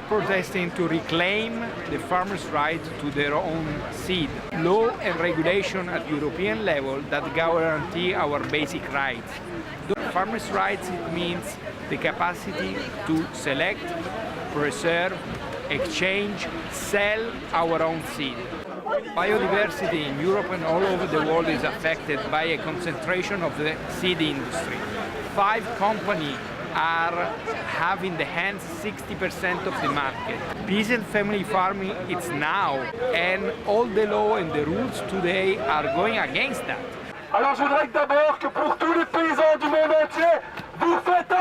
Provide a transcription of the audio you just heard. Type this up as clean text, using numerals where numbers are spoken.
protesting to reclaim the farmers' right to their own seed. Law and regulation at European level that guarantee our basic rights. Farmers' rights, it means the capacity to select, preserve, exchange, sell our own seed. Biodiversity in Europe and all over the world is affected by a concentration of the seed industry. 5 companies have in the hands 60% of the market. Peasant family farming is now, and all the law and the rules today are going against that. Alors je voudrais d'abord que pour tous les paysans du monde entier, vous faites